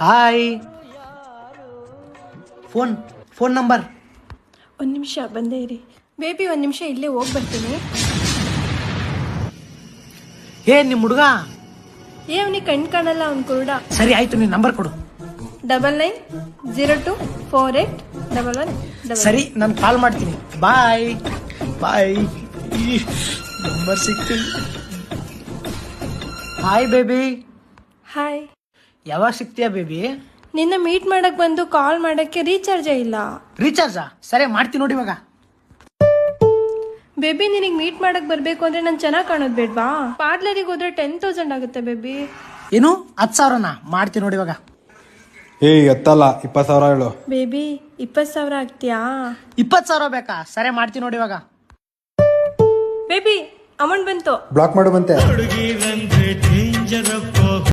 Hi, phone number. ಒಂದು ನಿಮಿಷ ಬಂದೇ ಇರಿ ಬೇಬಿ, ಒಂದು ನಿಮಿಷ ಇಲ್ಲೇ ಹೋಗಿ ಬರ್ತೀನಿ. ನಿಮ್ಮ ಹುಡುಗ ಅವನಿಗೆ ಕಣ್ ಕಾಣಲ್ಲ, ಅವ್ನು ಕುರುಡ. ಸರಿ ಆಯ್ತು, ನೀನ್ ನಂಬರ್ ಕೊಡು. 99024811. ಸರಿ, ನಾನು ಕಾಲ್ ಮಾಡ್ತೀನಿ. Bye bye. ನಂಬರ್ ಸಿಕ್ತಿಲ್ಲ. Hi baby. ಹಾಯ್. ಯಾವಾಗ ಸಿಗ್ತೀಯಾ ಬೇಬಿ? ನಿನ್ನ ಮೀಟ್ ಮಾಡಕ್ ಬಂದು ಕಾಲ್ ಮಾಡಕ್ಕೆ ರೀಚಾರ್ಜೇ ಇಲ್ಲ. ರೀಚಾರ್ಜಾ? ಸರಿ ಮಾಡ್ತೀನಿ ನೋಡಿ ಇವಾಗ. ಬೇಬಿ, ನಿನಗೆ ಮೀಟ್ ಮಾಡಕ್ ಬರ್ಬೇಕು ಅಂದ್ರೆ ನಾನು ಚೆನ್ನಾಗಿ ಕಾಣೋದು ಬೇಡ್ವಾ? ಪಾರ್ಲರಿಗೆ ಹೋದ್ರೆ 10,000 ಆಗುತ್ತೆ ಬೇಬಿ. ಏನು 10,000ನಾ? ಮಾಡ್ತೀನಿ ನೋಡಿ ಇವಾಗ. ಎತ್ತಲ್ಲ, 20,000 ಹೇಳು. ಬೇಬಿ 20,000 ಆಗ್ತೀಯಾ? 20,000 ಬೇಕಾ? ಸರಿ ಮಾಡ್ತೀನಿ ನೋಡಿ ಇವಾಗ. ಬೇಬಿ ಅಮೌಂಟ್ ಬಂತು. ಬ್ಲಾಕ್ ಮಾಡು ಬಂತೆ.